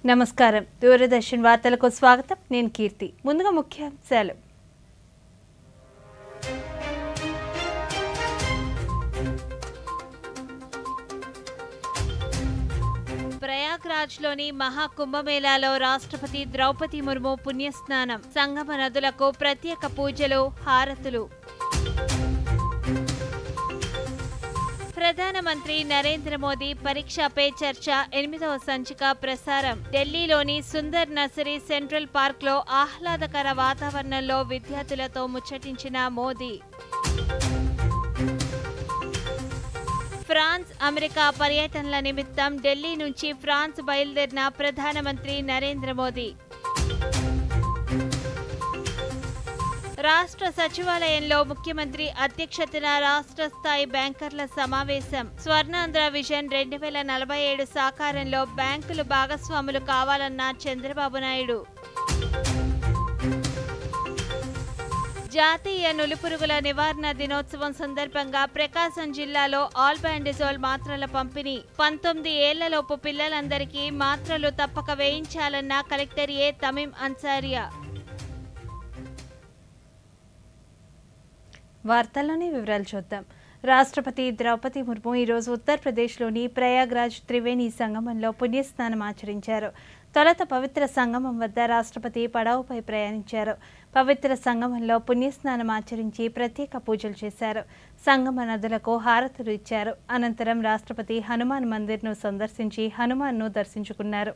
నమస్కారం దూరదర్శన్ వార్తలకు స్వాగతం నేను కీర్తి ముందుగా ముఖ్యాంశాలు ప్రయాగ్రాజ్లోని మహాకుంభమేళాలో రాష్ట్రపతి ద్రౌపది ముర్ము పుణ్యస్నానం సంగమ నదులకు ప్రత్యేక పూజలు హారతులు ప్రధానమంత్రి నరేంద్ర మోదీ పరీక్ష పే చర్చ 8వ సంచిక ప్రసారం ఢిల్లీలోని సుందర్ నర్సరీ సెంట్రల్ పార్క్లో ఆహ్లాదకర వాతావరణంలో విద్యార్థులతో ముచ్చటించిన మోదీ ఫ్రాన్స్ అమెరికా పర్యటనల నిమిత్తం ఢిల్లీ నుంచి ఫ్రాన్స్ బయలుదేరిన ప్రధానమంత్రి నరేంద్ర మోదీ రాష్ట్ర సచివాలయంలో ముఖ్యమంత్రి అధ్యక్షతన రాష్ట్ర స్థాయి బ్యాంకర్ల సమావేశం స్వర్ణాంధ్ర విజన్ 2047 సాకారంలో బ్యాంకులు భాగస్వాములు కావాలన్న చంద్రబాబు నాయుడు జాతీయ నులిపురుగుల నివారణ దినోత్సవం సందర్భంగా ప్రకాశం జిల్లాలో ఆల్బాండిజోల్ మాత్రల పంపిణీ 19 ఏళ్లలోపు పిల్లలందరికీ మాత్రలు తప్పక వేయించాలన్న కలెక్టర్ ఏ తమీం అన్సారియా వార్తల్లోని వివరాలు చూద్దాం. రాష్ట్రపతి ద్రౌపది ముర్ము ఈరోజు ఉత్తరప్రదేశ్లోని ప్రయాగ్రాజ్ త్రివేణి సంగమంలో పుణ్యస్నానం ఆచరించారు. తొలుత పవిత్ర సంగమం వద్ద రాష్ట్రపతి పడవపై ప్రయాణించారు. పవిత్ర సంగమంలో పుణ్యస్నానం ఆచరించి ప్రత్యేక పూజలు చేశారు. సంగమ నదులకు హారతులు ఇచ్చారు. అనంతరం రాష్ట్రపతి హనుమాన్ మందిర్ను సందర్శించి హనుమాన్ను దర్శించుకున్నారు.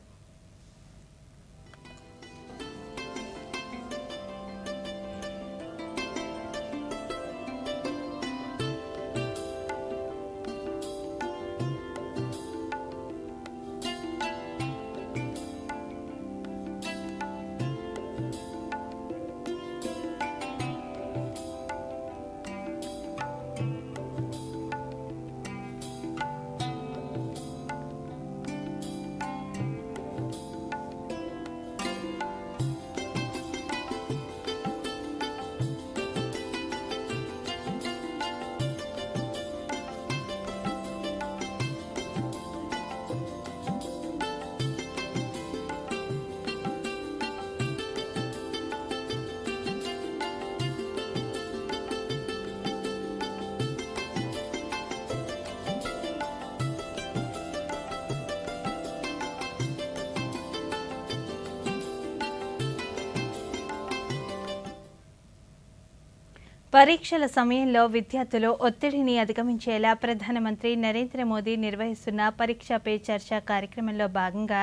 పరీక్షల సమయంలో విద్యార్థులు ఒత్తిడిని అధిగమించేలా ప్రధానమంత్రి నరేంద్ర మోదీ నిర్వహిస్తున్న పరీక్ష పే చర్చ కార్యక్రమంలో భాగంగా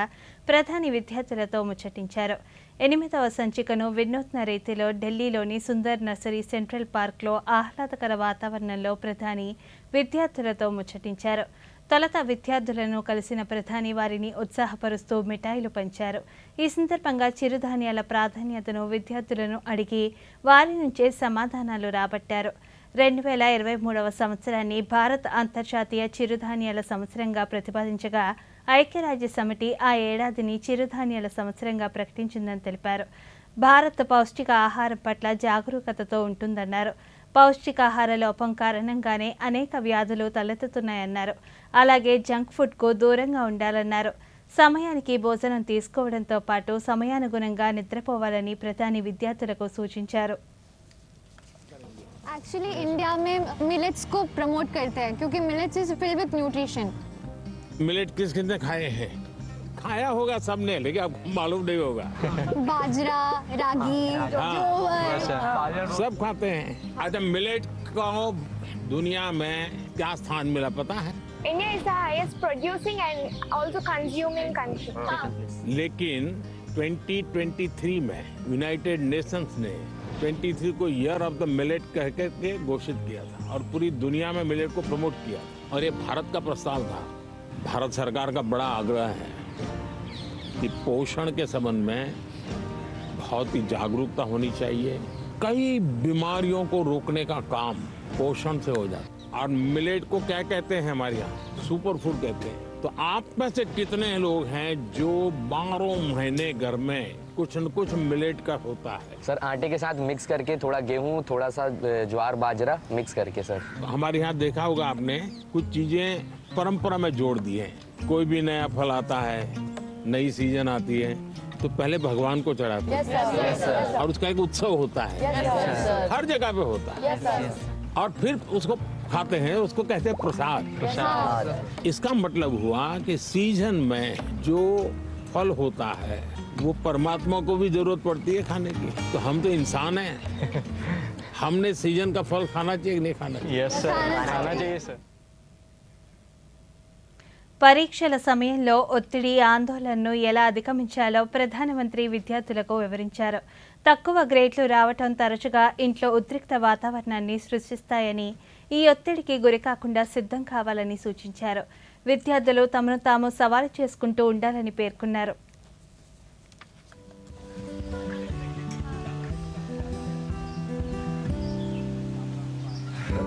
ప్రధాని విద్యార్థులతో ముచ్చటించారు. 8వ సంచికను వినూత్న రీతిలో ఢిల్లీలోని సుందర్ నర్సరీ సెంట్రల్ పార్క్లో ఆహ్లాదకర వాతావరణంలో ప్రధాని విద్యార్థులతో ముచ్చటించారు. తొలుత విద్యార్థులను కలిసిన ప్రధాని వారిని ఉత్సాహపరుస్తూ మిఠాయిలు పంచారు. ఈ సందర్భంగా చిరుధాన్యాల ప్రాధాన్యతను విద్యార్థులను అడిగి వారి నుంచే సమాధానాలు రాబట్టారు. 2023వ సంవత్సరాన్ని భారత్ అంతర్జాతీయ చిరుధాన్యాల సంవత్సరంగా ప్రతిపాదించగా ఐక్యరాజ్య సమితి ఆ ఏడాదిని చిరుధాన్యాల సంవత్సరంగా ప్రకటించిందని తెలిపారు. భారత్ పౌష్టిక ఆహారం పట్ల జాగరూకతతో ఉంటుందన్నారు. పౌష్టికాహార లోపం కారణంగానే అనేక వ్యాధులు తలెత్తుతున్నాయన్నారు. అలాగే జంక్ ఫుడ్కు దూరంగా ఉండాలన్నారు. సమయానికి భోజనం తీసుకోవడంతో పాటు సమయానుగుణంగా నిద్రపోవాలని ప్రధాని విద్యార్థులకు సూచించారు. एक्चुअली इंडिया में मिलेट्स को प्रमोट करते हैं क्योंकि millets is filled with nutrition. Millet किस किसने खाए हैं? खाया होगा सबने, लेकिन आपको मालूम नहीं होगा. बाजरा, रागी, जोवर सब खाते हैं. अच्छा, मिलेट को दुनिया में क्या स्थान मिला पता है? India is the highest producing and also consuming country. लेकिन 2023 में यूनाइटेड नेशंस ने 23 को ईयर ऑफ द मिलेट कह के घोषित किया था और पूरी दुनिया में मिलेट को प्रमोट किया और ये भारत का प्रस्ताव था. भारत सरकार का बड़ा आग्रह है कि पोषण के संबंध में बहुत ही जागरूकता होनी चाहिए. कई बीमारियों को रोकने का काम पोषण से हो जाता है. और मिलेट को क्या कहते हैं हमारे यहाँ? सुपर फूड कहते हैं. तो आप में से कितने लोग हैं जो 12 महीने घर में कुछ न कुछ मिलेट का होता है? सर आटे के साथ मिक्स करके थोड़ा गेहूं, थोड़ा सा ज्वार बाजरा मिक्स करके. सर हमारे यहाँ देखा होगा आपने कुछ चीजें परंपरा में जोड़ दिए हैं. कोई भी नया फल आता है, नई सीजन आती है तो पहले भगवान को चढ़ाते हैं और उसका एक उत्सव होता है, हर जगह पे होता है, और फिर उसको खाते हैं, उसको कहते हैं प्रसाद। इसका मतलब हुआ कि सीजन में जो फल होता है वो परमात्मा को भी जरूरत पड़ती है खाने की। तो हम तो इंसान हैं, हमने सीजन का फल खाना चाहिए कि नहीं खाना चाहिए? यस सर, खाना चाहिए सर। పరీక్షల సమయంలో ఒత్తిడి ఆందోళనను ఎలా అధిగమించాలో ప్రధానమంత్రి విద్యార్థులకు వివరించారు. తక్కువ గ్రేడ్లు రావటం తరచుగా ఇంట్లో ఉద్రిక్త వాతావరణాన్ని సృష్టిస్తాయని, ఈ ఒత్తిడికి గురికాకుండా సిద్ధం కావాలని సూచించారు. విద్యార్థులు తమను తాము సవాలు చేసుకుంటూ ఉండాలని పేర్కొన్నారు.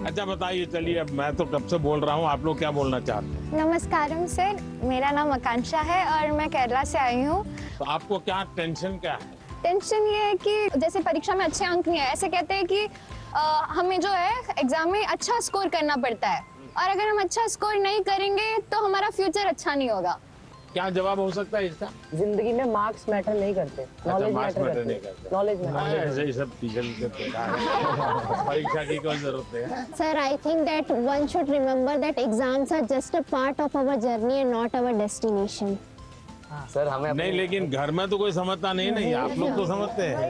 अच्छा बताइए, चलिए अब मैं तो कब से बोल रहा हूँ, आप लोग क्या बोलना चाहते हैं? नमस्कारम सर, मेरा नाम आकांक्षा है और मैं केरला से आई हूँ। तो आपको क्या टेंशन क्या है? टेंशन ये है कि जैसे परीक्षा में अच्छे अंक नहीं है, ऐसे कहते हैं कि हमें जो है एग्जाम में अच्छा स्कोर करना पड़ता है, और अगर हम अच्छा स्कोर नहीं करेंगे तो हमारा फ्यूचर अच्छा नहीं होगा। क्या जवाब हो सकता है इसका? जिंदगी में मार्क्स मैटर नहीं करते, नॉलेज मार्क्स मैटर मैटर नहीं करते, करते। Knowledge matter. ऐसे ही सब टीचर परीक्षा की कोई जरूरत है? Sir, I think that one should remember that exams are just a part of our journey and not our destination. Sir हमें नहीं, लेकिन घर में तो कोई समझता नहीं, आप लोग तो समझते हैं।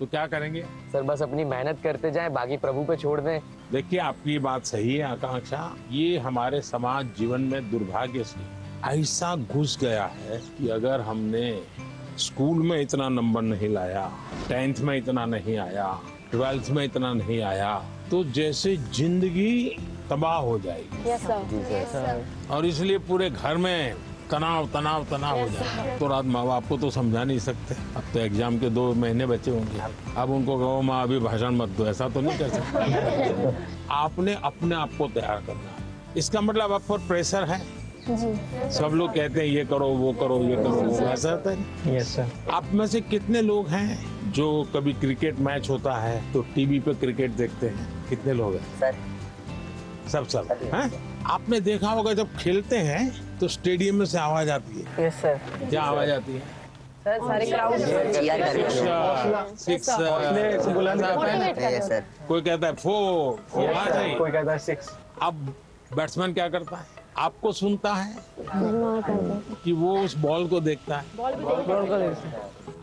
तो क्या करेंगे? सर बस अपनी मेहनत करते जाएं, बाकी प्रभु पे छोड़ दें। देखिए, आपकी बात सही है आकांक्षा, ये हमारे समाज जीवन में दुर्भाग्य से ऐसा घुस गया है कि अगर हमने स्कूल में इतना नंबर नहीं लाया, 10th में इतना नहीं आया, 12th में इतना नहीं आया, तो जैसे जिंदगी तबाह हो जाएगी। Yes sir. और इसलिए पूरे घर में तनाव तनाव तनाव हो जाएगा। तो रात माँ बाप को तो समझा नहीं सकते, अब तो एग्जाम के 2 महीने बचे होंगे, अब उनको कहो माँ अभी भाषण मत दो, ऐसा तो नहीं कर सकते। आपने अपने आप को तैयार करना है। इसका मतलब आप पर प्रेशर है जी। सब लोग कहते हैं ये करो वो करो ये करो वो, ऐसा होता है। Yes sir. आप में से कितने लोग हैं जो कभी क्रिकेट मैच होता है तो टीवी पे क्रिकेट देखते हैं? कितने लोग हैं? सब हैं? आपने देखा होगा जब खेलते हैं तो स्टेडियम में से आवाज आती है। Yes sir. क्या आवाज आती है? सर सारे क्राउड सिक्स, सर। कोई कहता है 4 आवाज आई। कोई कहता है 6। अब बैट्समैन क्या करता है? आपको सुनता है कि वो उस बॉल को देखता है?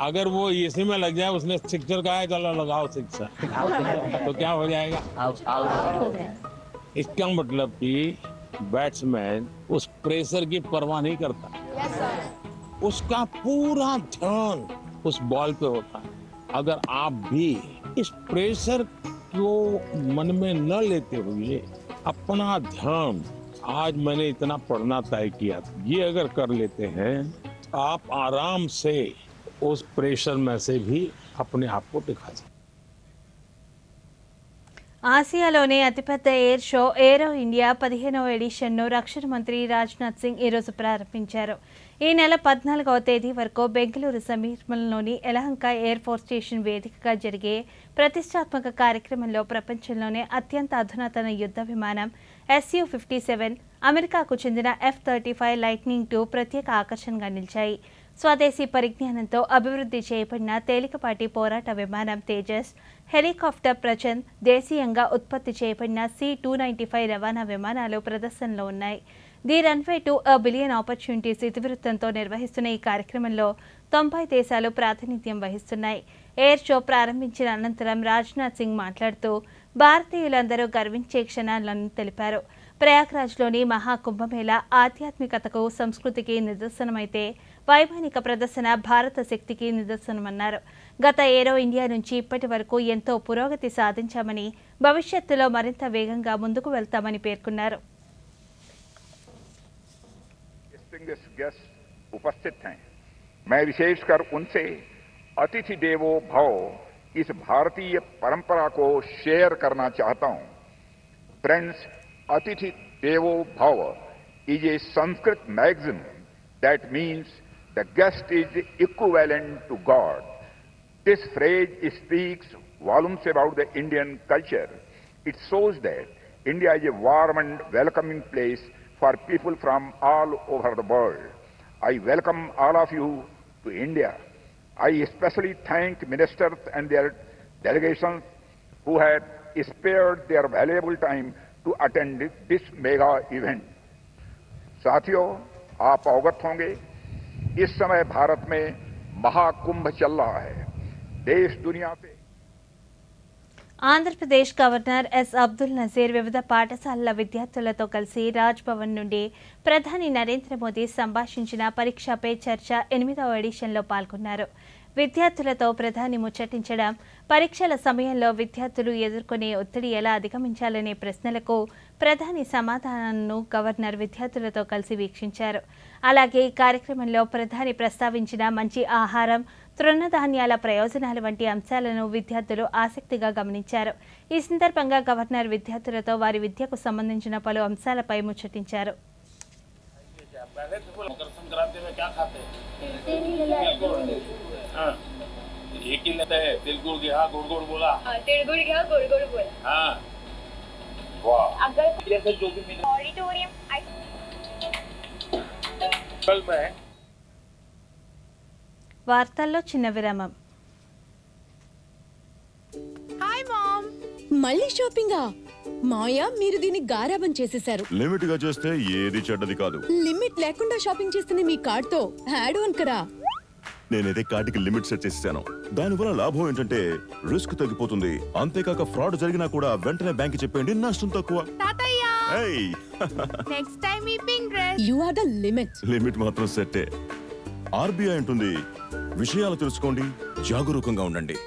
अगर वो इसी में लग जाए, उसने सिक्सर कहा है चलो लगाओ सिक्सर, तो क्या हो जाएगा? इसका मतलब कि बैट्समैन उस प्रेशर की परवाह नहीं करता, उसका पूरा ध्यान उस बॉल पे होता है। अगर आप भी इस प्रेशर को मन में न लेते हुए अपना ध्यान, आज मैंने इतना पढ़ना तय किया, ये अगर कर लेते हैं, आप आराम से उस प्रेशर में से भी अपने आप को दिखा सकते। ఆసియాలోనే అతిపెద్ద ఎయిర్ షో ఏరో ఇండియా 15వ ఎడిషన్ను రక్షణ మంత్రి రాజ్నాథ్ సింగ్ ఈరోజు ప్రారంభించారు. ఈ నెల 14వ తేదీ వరకు బెంగళూరు సమీపంలోని యలహంక ఎయిర్ ఫోర్స్ స్టేషన్ వేదికగా జరిగే ప్రతిష్టాత్మక కార్యక్రమంలో ప్రపంచంలోనే అత్యంత అధునాతన యుద్ధ విమానం Su-57, అమెరికాకు చెందిన F-35 లైట్నింగ్ II ప్రత్యేక ఆకర్షణగా నిలిచాయి. స్వదేశీ పరిజ్ఞానంతో అభివృద్ధి చేయబడిన తేలికపాటి పోరాట విమానం తేజస్, హెలికాప్టర్ ప్రచండ్, దేశీయంగా ఉత్పత్తి చేయబడిన C-295 రవాణా విమానాలు ప్రదర్శనలో ఉన్నాయి. The runway to a billion opportunities ఇతివృత్తంతో నిర్వహిస్తున్న ఈ కార్యక్రమంలో 90 దేశాలు ప్రాతినిధ్యం వహిస్తున్నాయి. ఎయిర్ షో ప్రారంభించిన అనంతరం రాజ్నాథ్ సింగ్ మాట్లాడుతూ భారతీయులందరూ గర్వించే క్షణాలను తెలిపారు. ప్రయాగ్రాజ్లోని మహాకుంభమేళ ఆధ్యాత్మికతకు, సంస్కృతికి నిదర్శనమైతే వైమానిక ప్రదర్శన భారత శక్తికి నిదర్శనమన్నారు. గత ఏరో ఇండియా నుంచి ఇప్పటి వరకు ఎంతో పురోగతి సాధించామని, భవిష్యత్తులో మరింత వేగంగా ముందుకు వెళ్తామని పేర్కొన్నారు. उपस्थित हैं, मैं विशेषकर उनसे अतिथि देवो भव इस भारतीय परंपरा को शेयर करना चाहता हूं. फ्रेंड्स, अतिथि देवो भव is a Sanskrit maxim that means the guest is equivalent to God. This phrase speaks volumes about the Indian culture. It shows that India is a warm and welcoming place for people from all over the world. I welcome all of you to India. I especially thank ministers and their delegations who had spared their valuable time to attend this mega event. साथियों, आप अवगत होंगे इस समय भारत में महाकुंभ चल रहा है. देश दुनिया से ఆంధ్రప్రదేశ్ గవర్నర్ ఎస్ అబ్దుల్ నజీర్ వివిధ పాఠశాలల విద్యార్థులతో కలిసి రాజ్ భవన్ నుండి ప్రధాని నరేంద్ర మోదీ సంభాషించిన పరీక్ష పే చర్చ 8వ ఎడిషన్లో పాల్గొన్నారు. విద్యార్థులతో ప్రధాని ముచ్చటించడం, పరీక్షల సమయంలో విద్యార్థులు ఎదుర్కొనే ఒత్తిడి ఎలా అధిగమించాలనే ప్రశ్నలకు ప్రధాని సమాధానాలను గవర్నర్ విద్యార్థులతో కలిసి వీక్షించారు. అలాగే ఈ కార్యక్రమంలో ప్రధాని ప్రస్తావించిన మంచి ఆహారం, తృణధాన్యాల ప్రయోజనాల వంటి అంశాలను విద్యార్థులు ఆసక్తిగా గమనించారు. ఈ సందర్భంగా గవర్నర్ విద్యార్థులతో వారి విద్యకు సంబంధించిన పలు అంశాలపై ముచ్చటించారు. వార్తల్లో చిన్న విరామం. హాయ్ మామ్, మళ్ళీ షాపింగా? మాయా, మీరు దీన్ని గారాబం చేసేశారు. లిమిట్ గా చేస్తే ఏది చెడ్డది కాదు. లిమిట్ లేకుండా షాపింగ్ చేస్తున్న మీ కార్డ్ తో యాడ్ ఆన్ కరా. నేనైతే కార్డుకి లిమిట్ సెట్ చేసేసాను. దానివల్ల లాభం ఏంటంటే రిస్క్ తగ్గిపోతుంది. అంతేకాక ఫ్రాడ్ జరిగినా కూడా వెంటనే బ్యాంక్ చెప్పండి, నష్టం తక్కువ. నెక్స్ట్ టైం ఈ pink dress. You are the limit. Limit మాత్రం సెట్టే. ఆర్బీఐ అంటుంది, విషయాలు తెలుసుకోండి, జాగరూకంగా ఉండండి.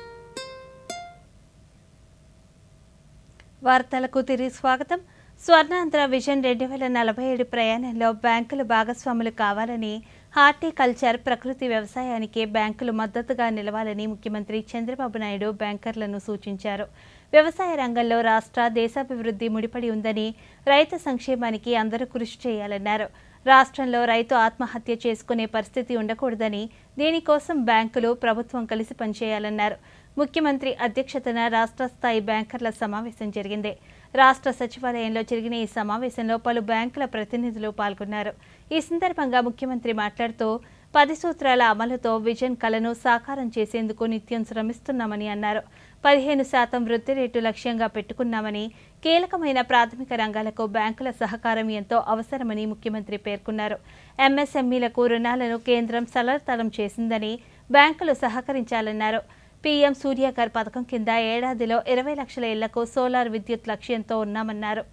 వార్తలకు తిరిగి స్వాగతం. స్వర్ణాంధ్ర విజన్ 2047 ప్రయాణంలో బ్యాంకులు భాగస్వాములు కావాలని, హార్టికల్చర్, ప్రకృతి వ్యవసాయానికి బ్యాంకులు మద్దతుగా నిలవాలని ముఖ్యమంత్రి చంద్రబాబు నాయుడు బ్యాంకర్లను సూచించారు. వ్యవసాయ రంగంలో రాష్ట్ర, దేశాభివృద్ధి ముడిపడి ఉందని, రైతు సంక్షేమానికి అందరూ కృషి చేయాలన్నారు. రాష్ట్రంలో రైతు ఆత్మహత్య చేసుకునే పరిస్థితి ఉండకూడదని, దీనికోసం బ్యాంకులు, ప్రభుత్వం కలిసి పనిచేయాలన్నారు. ముఖ్యమంత్రి అధ్యక్షతన రాష్ట్ర స్థాయి బ్యాంకర్ల సమావేశం జరిగింది. రాష్ట్ర సచివాలయంలో జరిగిన ఈ సమావేశంలో పలు బ్యాంకుల ప్రతినిధులు పాల్గొన్నారు. ఈ సందర్భంగా ముఖ్యమంత్రి మాట్లాడుతూ 10 సూత్రాల అమలుతో విజన్ కలను సాకారం చేసేందుకు నిత్యం శ్రమిస్తున్నామని అన్నారు. 15% వృద్ధి రేటు లక్ష్యంగా పెట్టుకున్నామని, కీలకమైన ప్రాథమిక రంగాలకు బ్యాంకుల సహకారం ఎంతో అవసరమని ముఖ్యమంత్రి పేర్కొన్నారు. ఎంఎస్ఎంఈలకు రుణాలను కేంద్రం సరళతరం చేసిందని, బ్యాంకులు సహకరించాలన్నారు. పీఎం సూర్యఘర్ పథకం కింద ఏడాదిలో 20 లక్షల ఇళ్లకు సోలార్ విద్యుత్ లక్ష్యంతో ఉన్నామన్నారు.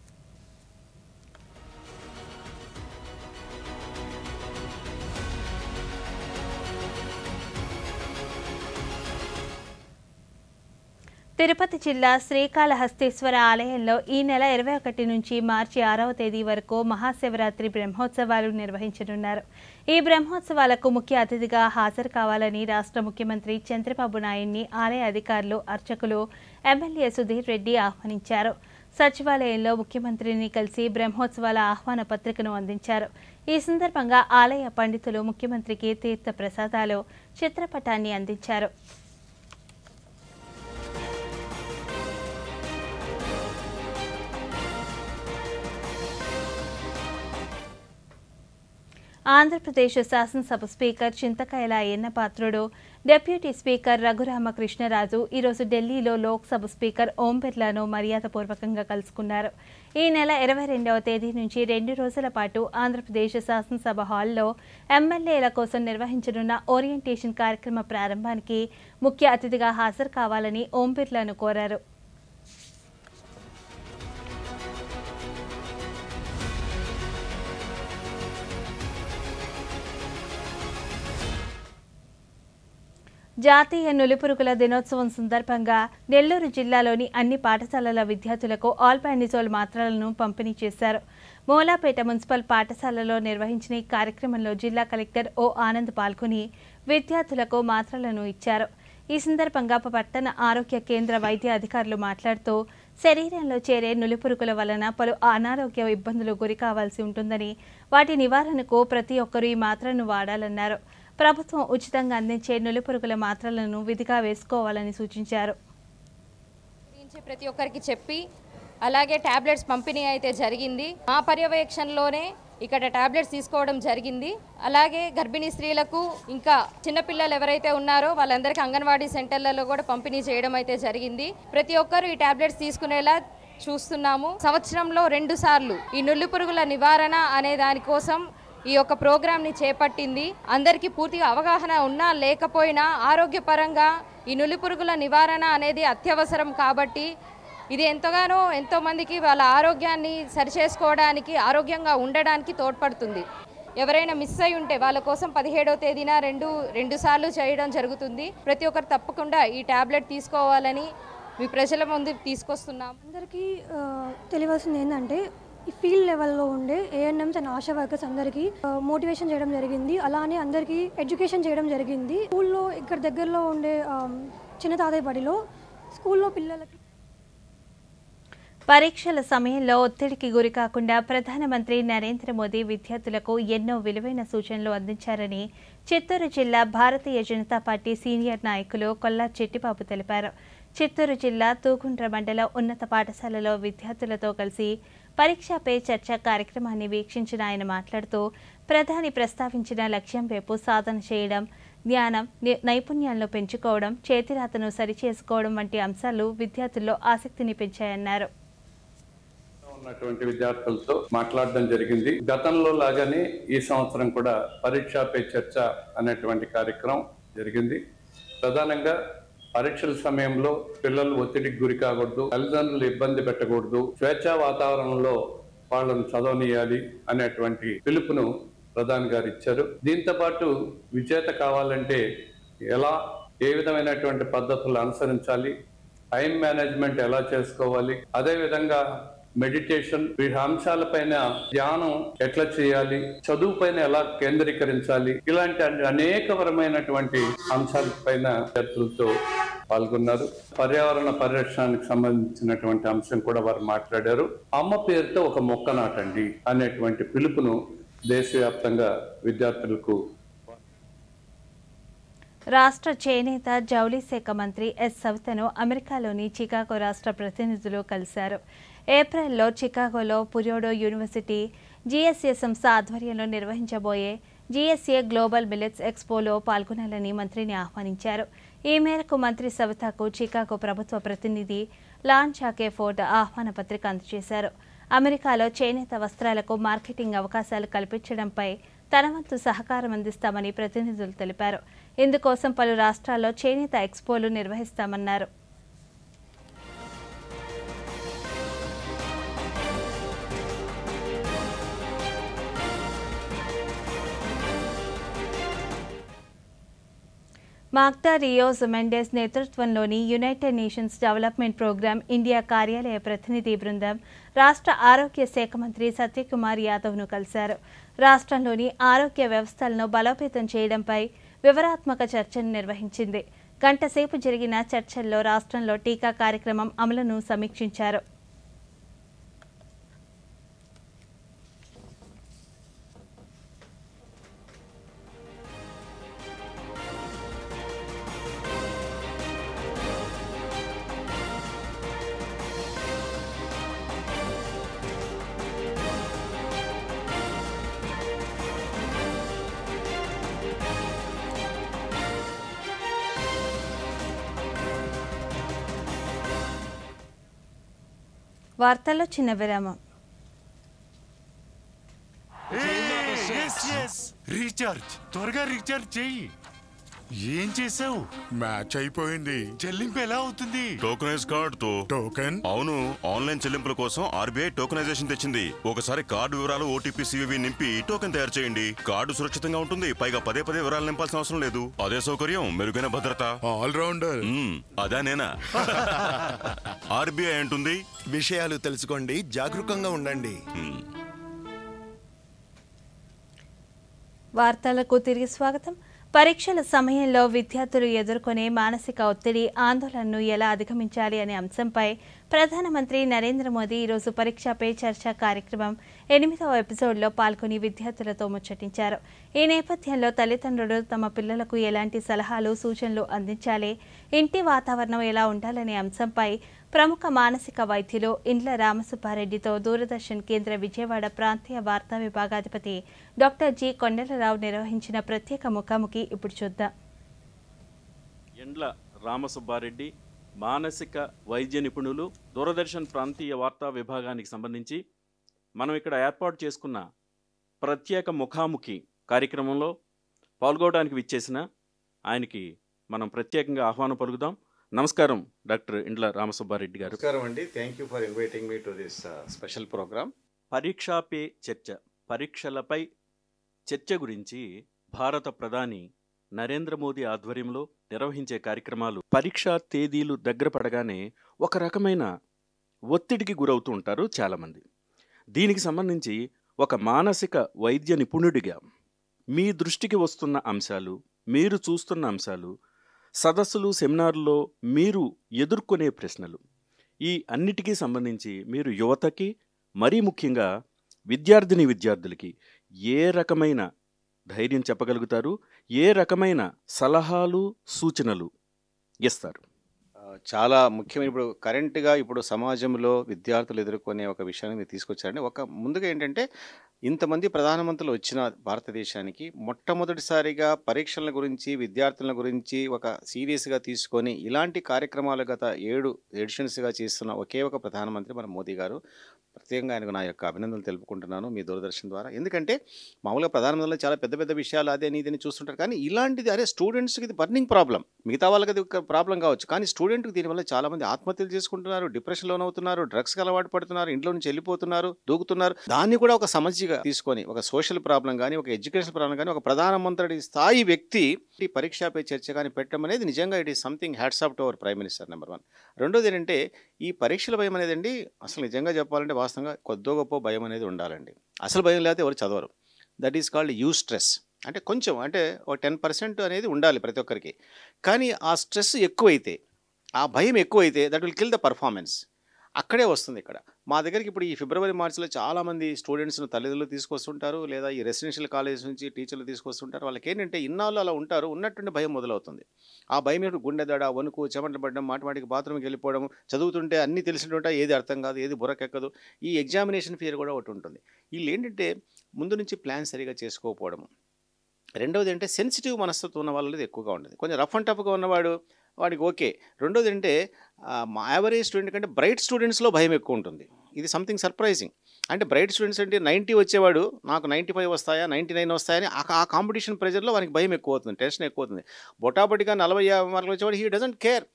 తిరుపతి జిల్లా శ్రీకాళహస్తీశ్వర ఆలయంలో ఈ నెల 21 నుంచి మార్చి 6వ తేదీ వరకు మహాశివరాత్రి బ్రహ్మోత్సవాలు నిర్వహించనున్నారు. ఈ బ్రహ్మోత్సవాలకు ముఖ్య అతిథిగా హాజరు కావాలని రాష్ట్ర ముఖ్యమంత్రి చంద్రబాబు నాయుడిని ఆలయ అధికారులు, అర్చకులు, ఎమ్మెల్యే సుధీర్ రెడ్డి ఆహ్వానించారు. సచివాలయంలో ముఖ్యమంత్రిని కలిసి బ్రహ్మోత్సవాల ఆహ్వాన పత్రికను అందించారు. ఈ సందర్భంగా ఆలయ పండితులు ముఖ్యమంత్రికి తీర్థ ప్రసాదాలు, చిత్రపటాన్ని అందించారు. ఆంధ్రప్రదేశ్ శాసనసభ స్పీకర్ చింతకాయల అయ్యన్నపాత్రుడు, డిప్యూటీ స్పీకర్ రఘురామకృష్ణరాజు ఈరోజు ఢిల్లీలో లోక్సభ స్పీకర్ ఓం బిర్లాను మర్యాదపూర్వకంగా కలుసుకున్నారు. ఈ నెల 22వ తేదీ నుంచి 2 రోజుల పాటు ఆంధ్రప్రదేశ్ శాసనసభ హాల్లో ఎమ్మెల్యేల కోసం నిర్వహించనున్న ఓరియంటేషన్ కార్యక్రమ ప్రారంభానికి ముఖ్య అతిథిగా హాజరు కావాలని ఓం బిర్లాను కోరారు. జాతీయ నులిపురుగుల దినోత్సవం సందర్భంగా నెల్లూరు జిల్లాలోని అన్ని పాఠశాలల విద్యార్థులకు ఆల్బెండజోల్ మాత్రలను పంపిణీ చేశారు. మూలాపేట మున్సిపల్ పాఠశాలలో నిర్వహించిన ఈ కార్యక్రమంలో జిల్లా కలెక్టర్ ఓ ఆనంద్ పాల్గొని విద్యార్థులకు మాత్రలను ఇచ్చారు. ఈ సందర్భంగా పట్టణ ఆరోగ్య కేంద్ర వైద్య అధికారులు మాట్లాడుతూ శరీరంలో చేరే నులిపురుగుల వలన పలు అనారోగ్య ఇబ్బందులు గురి కావాల్సి ఉంటుందని, వాటి నివారణకు ప్రతి ఒక్కరూ ఈ మాత్రను వాడాలన్నారు. ప్రభుత్వం ఉచితంగా అందించే నులిపురుగుల మాత్రలను విధిగా వేసుకోవాలని సూచించారు. ప్రతి ఒక్కరికి చెప్పి అలాగే టాబ్లెట్స్ పంపిణీ అయితే జరిగింది. మా పర్యవేక్షణలోనే ఇక్కడ టాబ్లెట్స్ తీసుకోవడం జరిగింది. అలాగే గర్భిణీ స్త్రీలకు ఇంకా చిన్నపిల్లలు ఎవరైతే ఉన్నారో వాళ్ళందరికీ అంగన్వాడీ సెంటర్లలో కూడా పంపిణీ చేయడం అయితే జరిగింది. ప్రతి ఒక్కరూ ఈ టాబ్లెట్స్ తీసుకునేలా చూస్తున్నాము. సంవత్సరంలో 2 సార్లు ఈ నులి పురుగుల నివారణ అనే దానికోసం ఈ యొక్క ప్రోగ్రామ్ని చేపట్టింది. అందరికీ పూర్తిగా అవగాహన ఉన్నా లేకపోయినా ఆరోగ్యపరంగా ఈ నులి పురుగుల నివారణ అనేది అత్యవసరం కాబట్టి ఇది ఎంతో మందికి వాళ్ళ ఆరోగ్యాన్ని సరిచేసుకోవడానికి ఆరోగ్యంగా ఉండడానికి తోడ్పడుతుంది. ఎవరైనా మిస్ అయి ఉంటే వాళ్ళ కోసం 17వ తేదీన రెండు సార్లు చేయడం జరుగుతుంది. ప్రతి ఒక్కరు తప్పకుండా ఈ టాబ్లెట్ తీసుకోవాలని మీ ప్రజల ముందు తీసుకొస్తున్నాం. అందరికీ తెలియాల్సింది ఏంటంటే ఈ ఫీల్డ్ లెవెల్లో ఉండే ఏఎన్ఎంస్ అండ్ ఆశా వర్కర్స్ అందరికీ మోటివేషన్ చేయడం జరిగింది. అలానే అందరికీ ఎడ్యుకేషన్ చేయడం జరిగింది. స్కూల్లో ఇక్కడ దగ్గరలో ఉండే చిన్న తాతయ్య బడిలో స్కూల్లో పిల్లలకి పరీక్షల సమయంలో ఒత్తిడికి గురి కాకుండా ప్రధానమంత్రి నరేంద్ర మోదీ విద్యార్థులకు ఎన్నో విలువైన సూచనలు అందించారని చిత్తూరు జిల్లా భారతీయ జనతా పార్టీ సీనియర్ నాయకులు కొల్లా చిట్టిబాబు తెలిపారు. చిత్తూరు జిల్లా తూగుండ్ర మండల ఉన్నత పాఠశాలలో విద్యార్థులతో కలిసి పరీక్షా పే చర్చ కార్యక్రమాన్ని వీక్షించిన ఆయన మాట్లాడుతూ ప్రధాని ప్రస్తావించిన లక్ష్యం వైపు సాధన చేయడం, జ్ఞానం నైపుణ్యాలను పెంచుకోవడం, చేతిరాతను సరిచేసుకోవడం వంటి అంశాలు విద్యార్థుల్లో ఆసక్తిని పెంచాయన్నారు. ఉన్నటువంటి విద్యార్థులతో మాట్లాడడం జరిగింది. గతంలో లాగానే ఈ సంవత్సరం కూడా పరీక్షా పే చర్చ అనేటువంటి కార్యక్రమం జరిగింది. ప్రధానంగా పరీక్షల సమయంలో పిల్లలు ఒత్తిడికి గురి కాకూడదు, తల్లిదండ్రులు ఇబ్బంది పెట్టకూడదు, స్వేచ్ఛా వాతావరణంలో వాళ్ళను చదవనీయాలి అనేటువంటి పిలుపును ప్రధాని గారు ఇచ్చారు. దీంతో పాటు విజేత కావాలంటే ఏ విధమైనటువంటి పద్ధతులు అనుసరించాలి, టైం మేనేజ్మెంట్ ఎలా చేసుకోవాలి, అదేవిధంగా మెడిటేషన్, ఈ అంశాలపైన ధ్యానం ఎట్లా చేయాలి, చదువు పైన ఎలా కేంద్రీకరించాలి, ఇలాంటి అనేకపరమైనటువంటి అంశాలపైన విద్యార్థులతో పాల్గొన్నారు. పర్యావరణ పరిరక్షణకు సంబంధించినటువంటి అంశం కూడా వారు మాట్లాడారు. అమ్మ పేరుతో ఒక మొక్క నాటండి అనేటువంటి పిలుపును దేశవ్యాప్తంగా విద్యార్థులకు. రాష్ట్ర చేనేత జౌళి శాఖ మంత్రి ఎస్ సవితను అమెరికాలోని చికాగో రాష్ట్ర ప్రతినిధులు కలిశారు. ఏప్రిల్లో చికాగోలో పుర్యోడో యూనివర్సిటీ జీఎస్ఏ సంస్థ ఆధ్వర్యంలో నిర్వహించబోయే జీఎస్ఏ గ్లోబల్ మిల్లెట్స్ ఎక్స్పోలో పాల్గొనాలని మంత్రిని ఆహ్వానించారు. ఈ మేరకు మంత్రి సవితకు చికాగో ప్రభుత్వ ప్రతినిధి లాన్ చాకేఫోర్డ్ ఆహ్వాన పత్రిక అందజేశారు. అమెరికాలో చేనేత వస్త్రాలకు మార్కెటింగ్ అవకాశాలు కల్పించడంపై తన వంతు సహకారం అందిస్తామని ప్రతినిధులు తెలిపారు. ఇందుకోసం పలు రాష్ట్రాల్లో చేనేత ఎక్స్పోలు నిర్వహిస్తామన్నారు. మాగ్దా రియోజ్ మెండెస్ నేతృత్వంలోని United Nations Development Programme India కార్యాలయ ప్రతినిధి బృందం రాష్ట్ర ఆరోగ్య శాఖ మంత్రి సత్యకుమార్ యాదవ్ను కలిశారు. రాష్ట్రంలోని ఆరోగ్య వ్యవస్థలను బలోపేతం చేయడంపై వివరాత్మక చర్చను నిర్వహించింది. గంటసేపు జరిగిన చర్చల్లో రాష్ట్రంలో టీకా కార్యక్రమం అమలును సమీక్షించారు. వార్తల్లో చిన్న విరామం. రీఛార్జ్ త్వరగా రీఛార్జ్ చెయ్యి. ఏం చేసావు? మ్యాచ్ అయిపోయింది. చెల్లింపు ఎలా అవుతుంది? టోకెనైజ్ కార్డ్ తో. టోకెన్? అవును, ఆన్లైన్ చెల్లింపుల కోసం ఆర్బీఐ టోకెనైజేషన్ తెచ్చింది. ఒకసారి కార్డు వివరాలు, ఓటీపీ, సివివి నింపి టోకెన్ తయారు చేయండి. కార్డు సురక్షితంగా ఉంటుంది. పైగా పదే వివరాలు నింపాల్సిన అవసరం లేదు. అదే సౌకర్యం, మెరుగైన భద్రత. All rounder. అదా నేనా? ఆర్బీఐ అంటుంది, విషయాలు తెలుసుకోండి, జాగరూకంగా ఉండండి. వార్తలకు తిరిగి స్వాగతం. పరీక్షల సమయంలో విద్యార్థులు ఎదుర్కొనే మానసిక ఒత్తిడి, ఆందోళనను ఎలా అధిగమించాలి అనే అంశంపై ప్రధానమంత్రి నరేంద్ర మోదీ ఈరోజు పరీక్ష పే చర్చ కార్యక్రమం 8వ ఎపిసోడ్లో పాల్గొని విద్యార్థులతో ముచ్చటించారు. ఈ నేపథ్యంలో తల్లిదండ్రులు తమ పిల్లలకు ఎలాంటి సలహాలు, సూచనలు అందించాలి, ఇంటి వాతావరణం ఎలా ఉండాలనే అంశంపై ప్రముఖ మానసిక వైద్యులు ఇండ్ల రామసుబ్బారెడ్డితో దూరదర్శన్ కేంద్ర విజయవాడ ప్రాంతీయ వార్తా విభాగాధిపతి డాక్టర్ జి కొండలరావు నిర్వహించిన ప్రత్యేక ముఖాముఖి ఇప్పుడు చూద్దాం. ఇండ్ల రామసుబ్బారెడ్డి మానసిక వైద్య నిపుణులు, దూరదర్శన్ ప్రాంతీయ వార్తా విభాగానికి సంబంధించి మనం ఇక్కడ ఏర్పాటు చేసుకున్న ప్రత్యేక ముఖాముఖి కార్యక్రమంలో పాల్గొనడానికి విచ్చేసిన ఆయనకి మనం ప్రత్యేకంగా ఆహ్వానం పలుకుదాం. నమస్కారం డాక్టర్ ఇండ్ల రామసుబ్బారెడ్డి గారు. నమస్కారం అండి. Thank you for inviting me to this special programme. Pariksha Pe Charcha, పరీక్షలపై చర్చ గురించి భారత ప్రధాని నరేంద్ర మోదీ ఆధ్వర్యంలో నిర్వహించే కార్యక్రమాలు పరీక్షా తేదీలు దగ్గర పడగానే ఒక రకమైన ఒత్తిడికి గురవుతూ ఉంటారు చాలామంది. దీనికి సంబంధించి ఒక మానసిక వైద్య నిపుణుడిగా మీ దృష్టికి వస్తున్న అంశాలు, మీరు చూస్తున్న అంశాలు, సదస్సులు, సెమినార్లో మీరు ఎదుర్కొనే ప్రశ్నలు, ఈ అన్నిటికీ సంబంధించి మీరు యువతకి, మరీ ముఖ్యంగా విద్యార్థులకి ఏ రకమైన ధైర్యం చెప్పగలుగుతారు, ఏ రకమైన సలహాలు, సూచనలు ఇస్తారు? చాలా ముఖ్యమైన ఇప్పుడు కరెంట్గా ఇప్పుడు సమాజంలో విద్యార్థులు ఎదుర్కొనే ఒక విషయాన్ని మీరు తీసుకొచ్చారండి. ముందుగా ఏంటంటే, ఇంతమంది ప్రధానమంత్రులు వచ్చిన భారతదేశానికి మొట్టమొదటిసారిగా పరీక్షల గురించి, విద్యార్థుల గురించి ఒక సీరియస్గా తీసుకొని ఇలాంటి కార్యక్రమాలు గత 7 ఎడిషన్స్గా చేస్తున్న ఒకే ఒక ప్రధానమంత్రి మన మోదీ గారు. ప్రత్యేకంగా ఆయనకు నా యొక్క అభినందనలు తెలుపుకుంటున్నాను మీ దూరదర్శన్ ద్వారా. ఎందుకంటే మామూలుగా ప్రధానమంత్రులు చాలా పెద్ద పెద్ద విషయాలు అదే నీదని చూస్తుంటారు, కానీ ఇలాంటిది స్టూడెంట్స్కి ఇది బర్నింగ్ ప్రాబ్లం. మిగతా వాళ్ళకి అది ఒక ప్రాబ్లం కావచ్చు, కానీ స్టూడెంట్కి దీనివల్ల చాలామంది ఆత్మహత్యలు చేసుకుంటున్నారు, డిప్రెషన్ లోనవుతున్నారు, డ్రగ్స్కి అలవాటు పడుతున్నారు, ఇంట్లో నుంచి వెళ్ళిపోతున్నారు, దూకుతున్నారు. దాన్ని కూడా ఒక సమస్యగా తీసుకొని ఒక సోషల్ ప్రాబ్లం కానీ, ఒక ఎడ్యుకేషన్ ప్రాబ్లం కానీ, ఒక ప్రధానమంత్రి స్థాయి వ్యక్తి ఈ పరీక్షపై చర్చ కానీ పెట్టడం అనేది నిజంగా it is something hats off to our prime minister. Number 1. రెండోది ఏంటంటే, ఈ పరీక్షల భయం అనేది అండి, అసలు నిజంగా చెప్పాలంటే వాస్తవంగా కొద్దో గొప్ప భయం అనేది ఉండాలండి. అసలు భయం లేకపోతే ఎవరు చదవరు. That is called eustress. అంటే కొంచెం ఒక 10% అనేది ఉండాలి ప్రతి ఒక్కరికి. కానీ ఆ స్ట్రెస్ ఎక్కువైతే, ఆ భయం ఎక్కువైతే that will kill the performance. అక్కడే వస్తుంది ఇక్కడ. మా దగ్గరికి ఇప్పుడు ఈ ఫిబ్రవరి, మార్చిలో చాలామంది స్టూడెంట్స్ను తల్లిదండ్రులు తీసుకొస్తుంటారు, లేదా ఈ రెసిడెన్షియల్ కాలేజ్ నుంచి టీచర్లు తీసుకొస్తుంటారు. వాళ్ళకి ఏంటంటే ఇన్నాళ్ళు అలా ఉంటారు, ఉన్నట్టుండి భయం మొదలవుతుంది. ఆ భయం ఏంటంటే గుండెదడ, వణుకు, చెమటలు పడడం, మాటిమాటికి బాత్రూమ్కి వెళ్ళిపోవడం, చదువుతుంటే అన్నీ తెలిసినట్టు ఏది అర్థం కాదు, ఏది బుర్రకెక్కదు. ఈ ఎగ్జామినేషన్ ఫియర్ కూడా ఒకటి ఉంటుంది. వీళ్ళు ఏంటంటే ముందు నుంచి ప్లాన్ సరిగా చేసుకోకపోవడము. రెండవది అంటే సెన్సిటివ్ మనస్తత్వం ఉన్న వాళ్ళది ఎక్కువగా ఉంటుంది. కొంచెం రఫ్ అండ్ టఫ్గా ఉన్నవాడు వాడికి ఓకే. రెండోది అంటే యావరేజ్ స్టూడెంట్ కంటే బ్రైట్ స్టూడెంట్స్లో భయం ఎక్కువ ఉంటుంది. ఇది సంథింగ్ సర్ప్రైజింగ్. అంటే బ్రైట్ స్టూడెంట్స్ అంటే 90 వచ్చేవాడు నాకు 95 వస్తాయా, 99 వస్తాయని ఆ కాంపిటీషన్ ప్రెజర్లో వానికి భయం ఎక్కువ అవుతుంది, టెన్షన్ ఎక్కువ అవుతుంది. బొటాబొటిగా 40 మార్కులు వచ్చేవాడు హీ డజంట్ కేర్.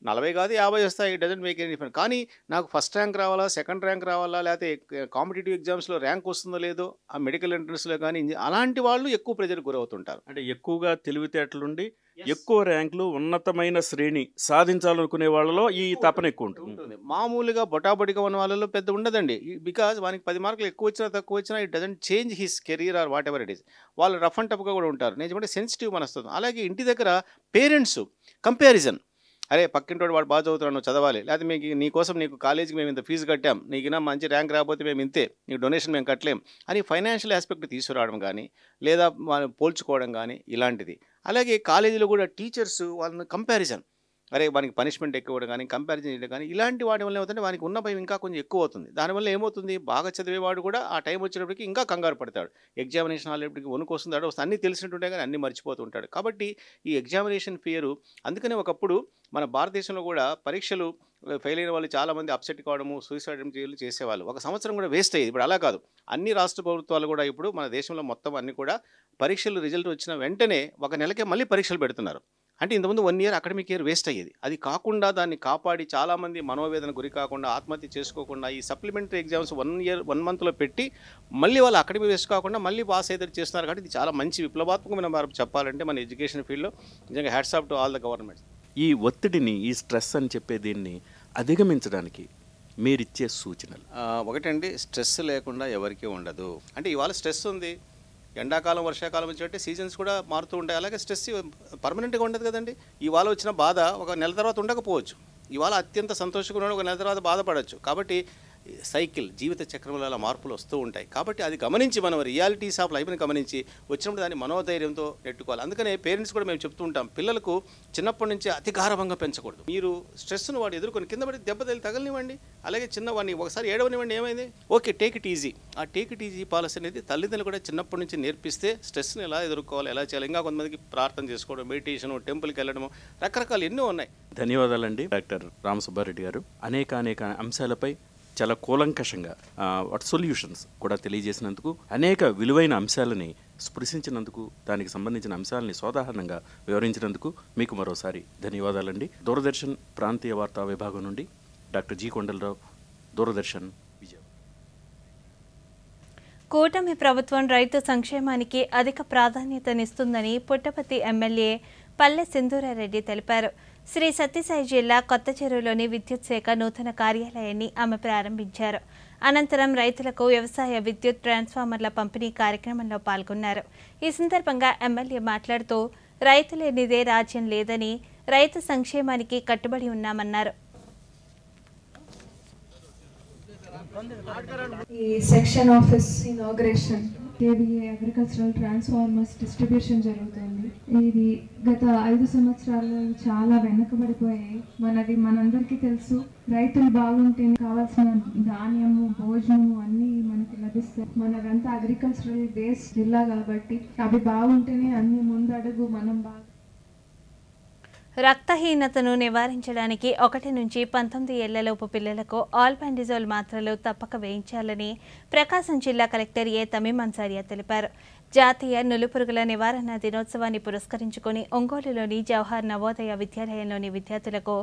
40 కాదు 50 వస్తాయి, it doesn't make any difference. కానీ నాకు ఫస్ట్ ర్యాంక్ రావాలా, సెకండ్ ర్యాంక్ రావాలా, లేకపోతే కాంపిటేటివ్ ఎగ్జామ్స్లో ర్యాంక్ వస్తుందో లేదో, ఆ మెడికల్ ఎంట్రన్స్లో కానీ, అలాంటి వాళ్ళు ఎక్కువ ప్రెజర్ గురవుతుంటారు. అంటే ఎక్కువగా తెలివితేటలుండి ఎక్కువ ర్యాంకులు, ఉన్నతమైన శ్రేణి సాధించాలనుకునే వాళ్ళలో ఈ తపన ఎక్కువ ఉంటుంది. మామూలుగా బొటాబొటిగా ఉన్న వాళ్ళలో పెద్ద ఉండదండి. బికాజ్ వానికి 10 మార్కులు ఎక్కువ వచ్చినా తక్కువ వచ్చినా it doesn't change his career or what ever it is. వాళ్ళు రఫ్ అండ్ టఫ్గా కూడా ఉంటారు. నిజమంటే సెన్సిటివ్ మనస్తత్వం. అలాగే ఇంటి దగ్గర పేరెంట్స్ కంపారిజన్, అరే పక్కింటోడు వాడు బాగా చదువుతున్నాడు, నువ్వు చదవాలి, లేకపోతే మీకు నీకోసం నీకు కాలేజీకి మేము ఇంత ఫీజు కట్టాం, నీకు మంచి ర్యాంక్ రాకపోతే మేము ఇంతే, నీకు డొనేషన్ మేము కట్టలేం అని ఫైనాన్షియల్ ఆస్పెక్ట్ తీసుకురావడం కానీ, లేదా వాళ్ళని పోల్చుకోవడం కానీ ఇలాంటిది. అలాగే కాలేజీలో కూడా టీచర్స్ వాళ్ళని కంపారిజన్, అరే వానికి పనిష్మెంట్ ఎక్కువ కానీ, కంపారిజన్ చేయడం కానీ, ఇలాంటి వాటి వల్ల ఏమవుతుందంటే వానికి ఉన్న భయం ఇంకా కొంచెం ఎక్కువ అవుతుంది. దానివల్ల ఏమవుతుంది, బాగా చదివేవాడు కూడా ఆ టైం వచ్చేటప్పటికి ఇంకా కంగారు పడతాడు. ఎగ్జామినేషన్ హాల్కి వణుకు వస్తుంది, అన్నీ తెలిసినట్టుంటే కానీ అన్నీ మర్చిపోతుంటాడు. కాబట్టి ఈ ఎగ్జామినేషన్ ఫియరు, అందుకనే ఒకప్పుడు మన భారతదేశంలో కూడా పరీక్షలు ఫెయిల్ అయిన వాళ్ళు చాలామంది అప్సెట్ కావడము, సూసైడ్ చేసేవాళ్ళు. ఒక సంవత్సరం కూడా వేస్ట్ అయ్యేది. ఇప్పుడు అలా కాదు. అన్ని రాష్ట్ర ప్రభుత్వాలు కూడా ఇప్పుడు మన దేశంలో మొత్తం అన్ని కూడా పరీక్షలు రిజల్ట్ వచ్చిన వెంటనే 1 నెలకే మళ్ళీ పరీక్షలు పెడుతున్నారు. అంటే ఇంతకుముందు 1 ఇయర్ అకాడమిక్ ఇయర్ వేస్ట్ అయ్యేది. అది కాకుండా దాన్ని కాపాడి చాలామంది మనోవేదన గురి కాకుండా, ఆత్మహత్య చేసుకోకుండా ఈ సప్లిమెంటరీ ఎగ్జామ్స్ 1 మంత్లో పెట్టి మళ్ళీ వాళ్ళు అకాడమిక్ వేస్ట్ కాకుండా మళ్ళీ పాస్ అయితే చేస్తున్నారు. కాబట్టి ఇది చాలా మంచి విప్లవాత్మకమైన మార్పు చెప్పాలంటే మన ఎడ్యుకేషన్ ఫీల్డ్లో. నిజంగా hats off to all the governments. ఈ ఒత్తిడిని, ఈ స్ట్రెస్ అని చెప్పే దీన్ని అధిగమించడానికి మీరిచ్చే సూచనలు? ఒకటండి, స్ట్రెస్ లేకుండా ఎవరికీ ఉండదు. అంటే ఇవాళ స్ట్రెస్ ఉంది, ఎండాకాలం వర్షాకాలం వచ్చేటట్టు సీజన్స్ కూడా మారుతూ ఉంటాయి. అలాగే స్ట్రెస్ పర్మనెంట్గా ఉండదు కదండి. ఇవాళ వచ్చిన బాధ ఒక నెల తర్వాత ఉండకపోవచ్చు. ఇవాళ అత్యంత సంతోషంగా ఉన్నాడు, ఒక నెల తర్వాత బాధపడవచ్చు. కాబట్టి సైకిల్ జీవిత చక్రంలో అలా మార్పులు వస్తూ ఉంటాయి. కాబట్టి అది గమనించి మనం రియాలిటీస్ ఆఫ్ లైఫ్ని గమనించి వచ్చినప్పుడు దాన్ని మనోధైర్యంతో నెట్టుకోవాలి. అందుకనే పేరెంట్స్ కూడా మేము చెప్తూ ఉంటాం, పిల్లలకు చిన్నప్పటి నుంచి అతి గారభంగా పెంచకూడదు. మీరు స్ట్రెస్ను వాడు ఎదుర్కొని కింద పడి దెబ్బ తగలనివ్వండి, అలాగే చిన్నవాడిని ఒకసారి ఏడవనివ్వండి, ఏమైంది ఓకే టేక్ ఇట్ ఈజీ. ఆ టేక్ ఇట్ ఈజీ పాలసీ అనేది తల్లిదండ్రులు కూడా చిన్నప్పటి నుంచి నేర్పిస్తే స్ట్రెస్ని ఎలా ఎదుర్కోవాలి, ఎలా చేయాలి. ఇంకా కొంతమందికి ప్రార్థన చేసుకోవడం, మెడిటేషన్, టెంపుల్కి వెళ్ళడము, రకరకాలు ఎన్నో ఉన్నాయి. ధన్యవాదాలండి డాక్టర్ రామసుబ్బారెడ్డి గారు. అనేక అంశాలపై చాలా కూలంకషంగా సొల్యూషన్స్ కూడా తెలియజేసినందుకు, అనేక విలువైన అంశాలని స్పృశించినందుకు, దానికి సంబంధించిన అంశాలని సోదాహరణంగా వివరించినందుకు మీకు మరోసారి ధన్యవాదాలండి. దూరదర్శన్ ప్రాంతీయ వార్తా విభాగం నుండి డాక్టర్ జి కొండలరావు, దూరదర్శన్, విజయవాడ. కూటమి ప్రభుత్వం రైతు సంక్షేమానికి అధిక ప్రాధాన్యతనిస్తుందని పుట్టపర్తి ఎమ్మెల్యే పల్లె సింధూరారెడ్డి తెలిపారు. శ్రీ సత్యసాయి జిల్లా కొత్త చెరువులోని విద్యుత్ శాఖ నూతన కార్యాలయాన్ని ఆమె ప్రారంభించారు. అనంతరం రైతులకు వ్యవసాయ విద్యుత్ ట్రాన్స్ఫార్మర్ల పంపిణీ కార్యక్రమంలో పాల్గొన్నారు. ఈ సందర్భంగా ఎమ్మెల్యే మాట్లాడుతూ రైతు లేనిదే రాజ్యం లేదని, రైతు సంక్షేమానికి కట్టుబడి ఉన్నామన్నారు. ఈ section office inauguration kVA agricultural transformers distribution జరుగుతుంది. ఇది గత 5 సంవత్సరాలు చాలా వెనకబడిపోయాయి. మనందరికీ తెలుసు, రైతులు బాగుంటేనే కావాల్సిన ధాన్యము, భోజనము అన్నీ మనకి లభిస్తాయి. మనదంతా అగ్రికల్చరల్ బేస్ జిల్లా కాబట్టి అవి బాగుంటేనే అన్ని ముందడుగు మనం బాగా. రక్తహీనతను నివారించడానికి 1 నుంచి 19 ఏళ్లలోపు పిల్లలకు ఆల్బెండజోల్ మాత్రలు తప్పక వేయించాలని ప్రకాశం జిల్లా కలెక్టర్ ఏ తమీం అన్సారియా తెలిపారు. జాతీయ నులిపురుగుల నివారణ దినోత్సవాన్ని పురస్కరించుకుని ఒంగోలులోని జవహర్ నవోదయ విద్యాలయంలోని విద్యార్థులకు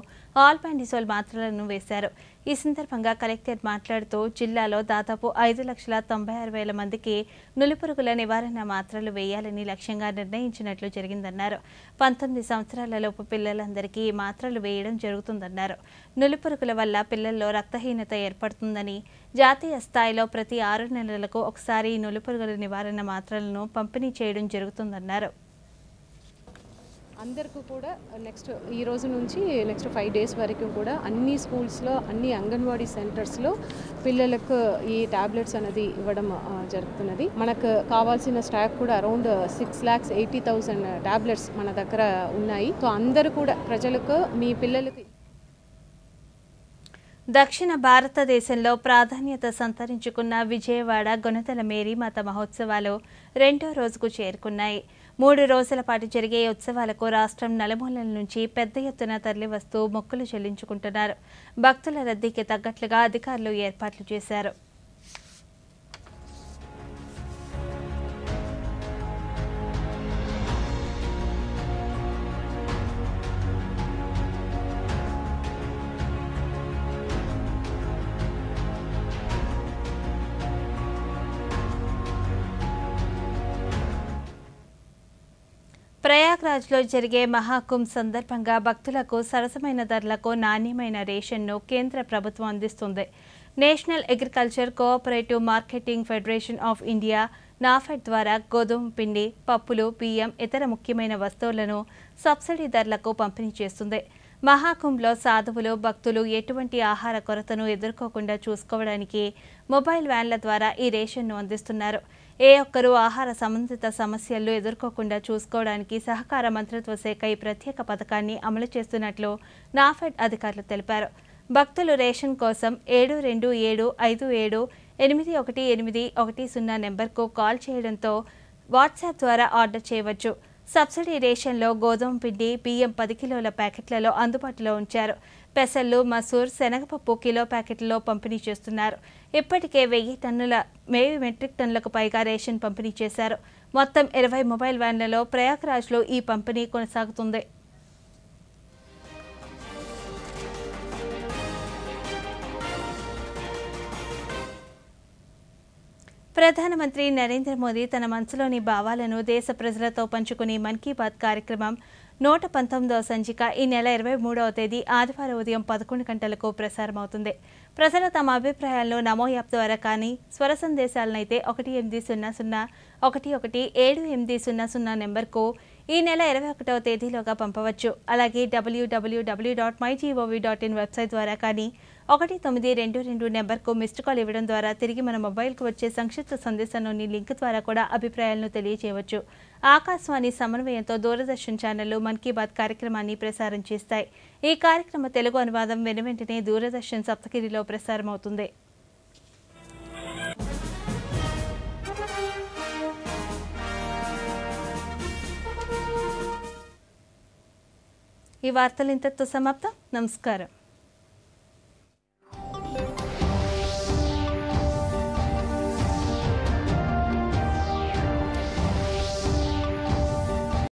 ఆల్బెండజోల్ మాత్రలను వేశారు. ఈ సందర్భంగా కలెక్టర్ మాట్లాడుతూ జిల్లాలో దాదాపు 5,96,000 మందికి నులిపురుగుల నివారణ మాత్రలు వేయాలని లక్ష్యంగా నిర్ణయించినట్లు జరిగిందన్నారు. 19 సంవత్సరాలలోపు పిల్లలందరికీ ఈ మాత్రలు వేయడం జరుగుతుందన్నారు. నులిపురుగుల వల్ల పిల్లల్లో రక్తహీనత ఏర్పడుతుందని, జాతీయ స్థాయిలో ప్రతి 6 నెలలకు ఒకసారి నులిపురుగుల నివారణ మాత్రలను పంపిణీ చేయడం జరుగుతుందన్నారు. అందరికీ కూడా ఈ రోజు నుంచి నెక్స్ట్ 5 days వరకు కూడా అన్ని స్కూల్స్లో, అన్ని అంగన్వాడీ సెంటర్స్లో పిల్లలకు ఈ టాబ్లెట్స్ అనేది ఇవ్వడం జరుగుతున్నది. మనకు కావాల్సిన స్టాక్ కూడా అరౌండ్ 6,80,000 టాబ్లెట్స్ మన దగ్గర ఉన్నాయి. సో అందరూ కూడా ప్రజలకు, మీ పిల్లలకి దక్షిణ భారతదేశంలో ప్రాధాన్యత సంతరించుకున్న విజయవాడ గుణదల మేరీమాత మహోత్సవాలు 2వ రోజుకు చేరుకున్నాయి. 3 రోజుల పాటు జరిగే ఉత్సవాలకు రాష్ట్రం నలుమూలల నుంచి పెద్ద ఎత్తున తరలివస్తూ మొక్కులు చెల్లించుకుంటున్నారు. భక్తుల రద్దీకి తగ్గట్లుగా అధికారులు ఏర్పాట్లు చేశారు. ప్రయాగ్రాజ్లో జరిగే మహాకుంభ్ సందర్భంగా భక్తులకు సరసమైన ధరలకు నాణ్యమైన రేషన్ను కేంద్ర ప్రభుత్వం అందిస్తుంది. National agriculture cooperative marketing federation of India NAFED ద్వారా గోధుమ పిండి, పప్పులు, బియ్యం, ఇతర ముఖ్యమైన వస్తువులను సబ్సిడీ ధరలకు పంపిణీ చేస్తుంది. మహాకుంభ్లో సాధువులు, భక్తులు ఎటువంటి ఆహార కొరతను ఎదుర్కోకుండా చూసుకోవడానికి మొబైల్ వ్యాన్ల ద్వారా ఈ రేషన్ను అందిస్తున్నారు. ఏ ఒక్కరూ ఆహార సంబంధిత సమస్యలు ఎదుర్కోకుండా చూసుకోవడానికి సహకార మంత్రిత్వ శాఖ ఈ ప్రత్యేక పథకాన్ని అమలు చేస్తున్నట్లు నాఫెడ్ అధికారులు తెలిపారు. భక్తులు రేషన్ కోసం 7257878110 నెంబర్కు కాల్ చేయడంతో వాట్సాప్ ద్వారా ఆర్డర్ చేయవచ్చు. సబ్సిడీ రేషన్లో గోధుమ పిండి, బియ్యం 10 కిలోల ప్యాకెట్లలో అందుబాటులో ఉంచారు. పెసలు, మసూర్, శనగపప్పు కిలో ప్యాకెట్లలో పంపిణీ చేస్తున్నారు. ఇప్పటికే 1000 మెట్రిక్ టన్నులకు పైగా రేషన్ పంపిణీ చేశారు. మొత్తం 20 మొబైల్ వ్యాన్లలో ప్రయాగ్రాజ్లో ఈ పంపిణీ కొనసాగుతుంది. ప్రధానమంత్రి నరేంద్ర మోదీ తన మనసులోని భావాలను దేశ ప్రజలతో పంచుకుని మన్ కీ బాత్ కార్యక్రమం 119వ సంచిక ఈ నెల 23వ తేదీ ఆదివారం ఉదయం 11 గంటలకు ప్రసారమవుతుంది. ప్రజలు తమ అభిప్రాయాలను నమో యాప్ ద్వారా కానీ, స్వర సందేశాలనైతే 1800 117800 నెంబర్కు ఈ నెల 21వ తేదీలోగా పంపవచ్చు. అలాగే www.mygov.in వెబ్సైట్ ద్వారా కానీ 1922 నెంబర్కు మిస్డ్ కాల్ ఇవ్వడం ద్వారా తిరిగి మన మొబైల్కు వచ్చే సంక్షిప్త సందేశంలోని లింక్ ద్వారా కూడా అభిప్రాయాలను తెలియజేయవచ్చు. ఆకాశవాణి సమన్వయంతో దూరదర్శన్ ఛానళ్లు మన్ కీ బాత్ కార్యక్రమాన్ని ప్రసారం చేస్తాయి. ఈ కార్యక్రమ తెలుగు అనువాదం వెనువెంటనే దూరదర్శన్ సప్తగిరిలో ప్రసారమవుతుంది. ఈ వార్తలు ఇంతటితో సమాప్తం. నమస్కారం.